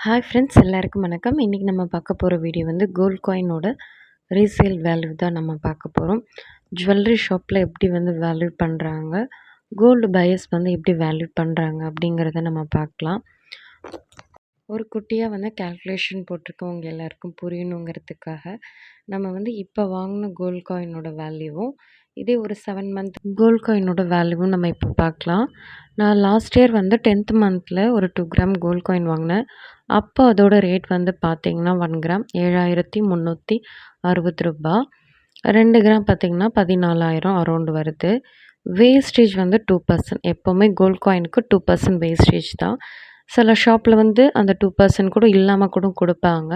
Hi friends எல்லாருக்கும் வணக்கம். இன்றைக்கி நம்ம பார்க்க போகிற வீடியோ வந்து கோல்ட் காயினோட ரீசேல் வேல்யூ தான் நம்ம பார்க்க போகிறோம். ஜுவல்லரி ஷாப்பில் எப்படி வந்து வேல்யூ பண்ணுறாங்க, கோல்டு பையர்ஸ் வந்து எப்படி வேல்யூ பண்ணுறாங்க அப்படிங்கிறத நம்ம பார்க்கலாம். ஒரு குட்டியாக வந்து கால்குலேஷன் போட்டிருக்கோம் உங்கள் எல்லாருக்கும் புரியணுங்கிறதுக்காக. நம்ம வந்து இப்போ வாங்கின கோல்ட் காயினோட வேல்யூவும் இதே ஒரு 7 மந்த் கோல்ட் காயினோட வேல்யூவும் நம்ம இப்போ பார்க்கலாம். நான் லாஸ்ட் இயர் வந்து 10th மந்தில் ஒரு 2 கிராம் கோல்ட் காயின் வாங்கினேன். அப்போ அதோட ரேட் வந்து பார்த்திங்கன்னா 1 கிராம் 7360 ரூபா. 2 கிராம் பார்த்திங்கன்னா 14,000 அரௌண்ட் வருது. வேஸ்டேஜ் வந்து 2%. எப்போவுமே கோல்ட் காயினுக்கு 2% வேஸ்டேஜ் தான். சில ஷாப்பில் வந்து அந்த 2% கூட இல்லாமல் கூட கொடுப்பாங்க.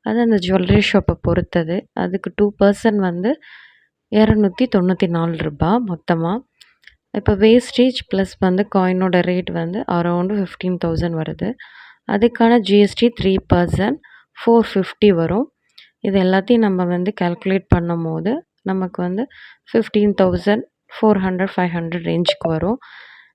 அது அந்த ஜுவல்லரி ஷாப்பை பொறுத்தது. அதுக்கு 2% வந்து 294 ரூபா மொத்தமாக. இப்போ வேஸ்டேஜ் ப்ளஸ் வந்து காயினோட ரேட் வந்து அரௌண்டு 15,000 வருது. அதுக்கான ஜிஎஸ்டி 3% 450 வரும். இது எல்லாத்தையும் நம்ம வந்து கால்குலேட் பண்ணும் போது நமக்கு வந்து 15,400 500 ரேஞ்சுக்கு வரும்.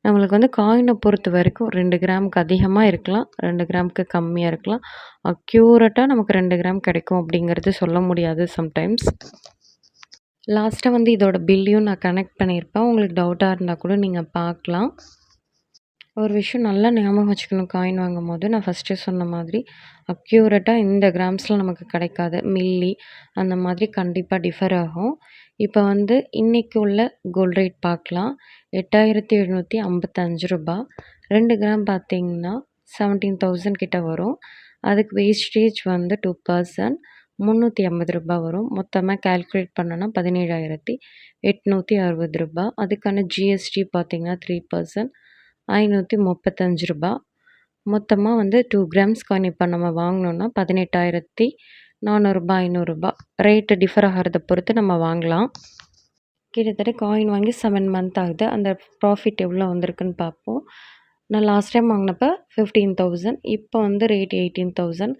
நம்மளுக்கு வந்து காயினை பொறுத்த வரைக்கும் 2 கிராமுக்கு அதிகமாக இருக்கலாம், 2 கிராமுக்கு கம்மியாக இருக்கலாம். அக்யூரேட்டாக நமக்கு 2 கிராம் கிடைக்கும் அப்படிங்கிறது சொல்ல முடியாது சம்டைம்ஸ். லாஸ்ட்டாக வந்து இதோட பில்லையும் நான் கனெக்ட் பண்ணியிருப்பேன். உங்களுக்கு டவுட்டாக இருந்தால் கூட நீங்கள் பார்க்கலாம். ஒரு விஷயம் நல்லா ஞாபகம் வச்சுக்கணும், காயின் வாங்கும் போது நான் ஃபஸ்ட்டே சொன்ன மாதிரி அக்யூரேட்டாக இந்த கிராம்ஸில் நமக்கு கிடைக்காது. மில்லி அந்த மாதிரி கண்டிப்பாக டிஃபர் ஆகும். இப்போ வந்து இன்றைக்கி உள்ள கோல்ட் ரேட் பார்க்கலாம். 8,755 ரூபா. 2 கிராம் பார்த்திங்கன்னா 17,000 கிட்ட வரும். அதுக்கு வேஸ்டேஜ் வந்து 2% 350 ரூபா வரும். மொத்தமாக கால்குலேட் பண்ணோன்னா 17,860 ரூபா. அதுக்கான ஜிஎஸ்டி பார்த்திங்கன்னா 3% 535 ரூபா. மொத்தமாக வந்து 2 கிராம்ஸ் காயின் இப்போ நம்ம வாங்கினோன்னா 18,400 ரூபா 500 ரூபா. ரேட்டு டிஃபர் ஆகிறத பொறுத்து நம்ம வாங்கலாம். கிட்டத்தட்ட காயின் வாங்கி 7 மந்த் ஆகுது. அந்த ப்ராஃபிட் எவ்வளோ வந்திருக்குன்னு பார்ப்போம். நான் லாஸ்ட் டைம் வாங்கினப்போ 15,000, இப்போ வந்து ரேட் 18,000.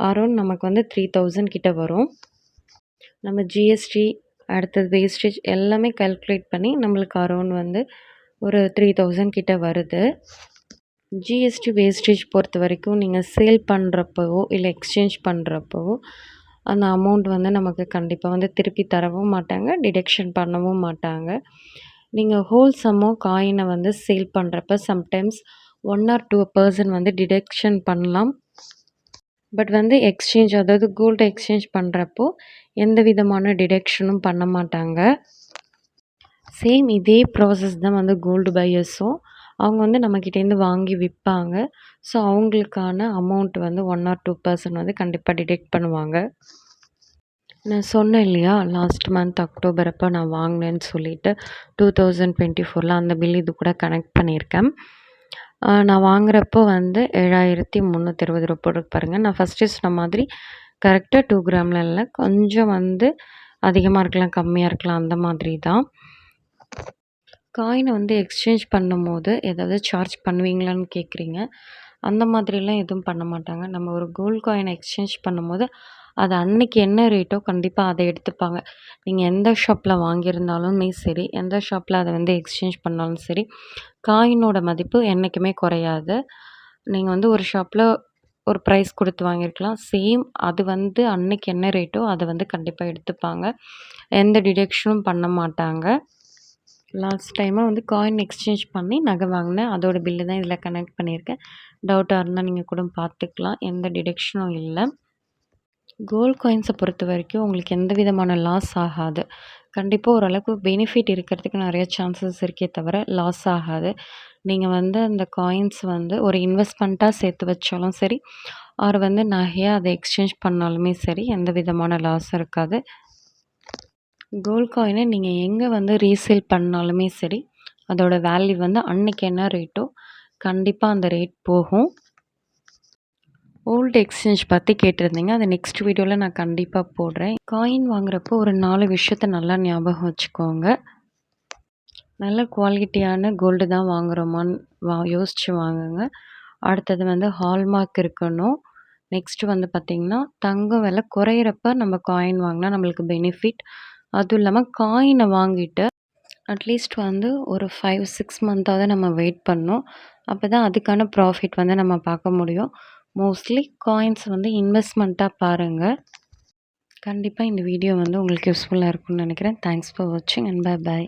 அரௌண்ட் நமக்கு வந்து 3,000 கிட்ட வரும். நம்ம ஜிஎஸ்டி அடுத்தது வேஸ்டேஜ் எல்லாமே கால்குலேட் பண்ணி நம்மளுக்கு அரௌண்ட் வந்து ஒரு 3,000 கிட்ட வருது. ஜிஎஸ்டி வேஸ்டேஜ் பொறுத்த வரைக்கும் நீங்கள் சேல் பண்ணுறப்பவோ இல்லை எக்ஸ்சேஞ்ச் பண்ணுறப்பவோ அந்த அமௌண்ட் வந்து நமக்கு கண்டிப்பாக வந்து திருப்பி தரவும் மாட்டாங்க, டிடெக்ஷன் பண்ணவும் மாட்டாங்க. நீங்கள் ஹோல்சமோ காயினை வந்து சேல் பண்ணுறப்ப சம்டைம்ஸ் 1 or 2% வந்து டிடெக்ஷன் பண்ணலாம். பட் வந்து எக்ஸ்சேஞ்ச் அதாவது கோல்டு எக்ஸ்சேஞ்ச் பண்ணுறப்போ எந்த விதமான டிடெக்ஷனும் பண்ண மாட்டாங்க. சேம் இதே ப்ராசஸ் தான் வந்து கோல்டு பையர்ஸும் அவங்க வந்து நம்மக்கிட்டேருந்து வாங்கி விற்பாங்க. ஸோ அவங்களுக்கான அமௌண்ட் வந்து 1 or 2% வந்து கண்டிப்பாக டிடெக்ட் பண்ணுவாங்க. நான் சொன்னேன் இல்லையா, லாஸ்ட் மந்த் அக்டோபர் அப்போ நான் வாங்கினேன்னு சொல்லிட்டு 2024 அந்த பில் இது கூட கனெக்ட் பண்ணியிருக்கேன். நான் வாங்குறப்போ வந்து 7,320 ரூபா போட்டு பாருங்கள். நான் ஃபஸ்ட்டு சொன்ன மாதிரி கரெக்டாக 2 கிராமில் இல்லை, கொஞ்சம் வந்து அதிகமாக இருக்கலாம் கம்மியாக இருக்கலாம் அந்த மாதிரி தான். காயினை வந்து எக்ஸ்சேஞ்ச் பண்ணும்போது ஏதாவது சார்ஜ் பண்ணுவீங்களான்னு கேட்குறீங்க. அந்த மாதிரிலாம் எதுவும் பண்ண மாட்டாங்க. நம்ம ஒரு கோல்ட் காயினை எக்ஸ்சேஞ்ச் பண்ணும்போது அது அன்றைக்கி என்ன ரேட்டோ கண்டிப்பாக அதை எடுத்துப்பாங்க. நீங்கள் எந்த ஷாப்பில் வாங்கியிருந்தாலுமே சரி, எந்த ஷாப்பில் அதை வந்து எக்ஸ்சேஞ்ச் பண்ணாலும் சரி, காயினோட மதிப்பு என்றைக்குமே குறையாது. நீங்கள் வந்து ஒரு ஷாப்பில் ஒரு ப்ரைஸ் கொடுத்து வாங்கியிருக்கலாம், சேம் அது வந்து அன்றைக்கி என்ன ரேட்டோ அதை வந்து கண்டிப்பாக எடுத்துப்பாங்க. எந்த டிடெக்ஷனும் பண்ண மாட்டாங்க. லாஸ்ட் டைமாக வந்து காயின் எக்ஸ்சேஞ்ச் பண்ணி நகை வாங்கினேன். அதோட பில்லு தான் இதில் கனெக்ட் பண்ணியிருக்கேன். டவுட்டாக இருந்தால் நீங்கள் கூட பார்த்துக்கலாம். எந்த டிடெக்ஷனும் இல்லை. கோல்ட் காயின்ஸை பொறுத்த வரைக்கும் உங்களுக்கு எந்த விதமான லாஸ் ஆகாது. கண்டிப்பாக ஓரளவுக்கு பெனிஃபிட் இருக்கிறதுக்கு நிறைய சான்சஸ் இருக்கே தவிர லாஸ் ஆகாது. நீங்கள் வந்து அந்த காயின்ஸ் வந்து ஒரு இன்வெஸ்ட்மெண்ட்டாக சேர்த்து வச்சாலும் சரி, ஆர் வந்து நகையாக அதை எக்ஸ்சேஞ்ச் பண்ணாலுமே சரி, எந்த விதமான லாஸ் இருக்காது. கோல்ட் காயினை நீங்கள் எங்கே வந்து ரீசேல் பண்ணாலுமே சரி, அதோட வேல்யூ வந்து அன்றைக்கி என்ன ரேட்டோ கண்டிப்பாக அந்த ரேட் போகும். ஓல்டு எக்ஸ்சேஞ்ச் பற்றி கேட்டிருந்தீங்க, அதை நெக்ஸ்ட் வீடியோவில் நான் கண்டிப்பாக போடுறேன். காயின் வாங்குறப்போ ஒரு 4 விஷயத்த நல்லா ஞாபகம் வச்சுக்கோங்க. நல்ல குவாலிட்டியான கோல்டு தான் வாங்குகிறோமான்னு யோசித்து வாங்குங்க. அடுத்தது வந்து ஹால்மார்க் இருக்கணும். நெக்ஸ்ட்டு வந்து பார்த்திங்கன்னா தங்கம் விலை குறையிறப்ப நம்ம காயின் வாங்கினா நம்மளுக்கு பெனிஃபிட். அதுவும் இல்லாமல் காயினை வாங்கிட்டு அட்லீஸ்ட் வந்து ஒரு 5-6 மந்த்தாவது நம்ம வெயிட் பண்ணணும். அப்போ தான் அதுக்கான ப்ராஃபிட் வந்து நம்ம பார்க்க முடியும். மோஸ்ட்லி காயின்ஸ் வந்து இன்வெஸ்ட்மெண்ட்டாக பாருங்கள். கண்டிப்பாக இந்த வீடியோ வந்து உங்களுக்கு யூஸ்ஃபுல்லாக இருக்கும்னு நினைக்கிறேன். தேங்க்ஸ் ஃபார் வாட்சிங் அண்ட் பை பாய்.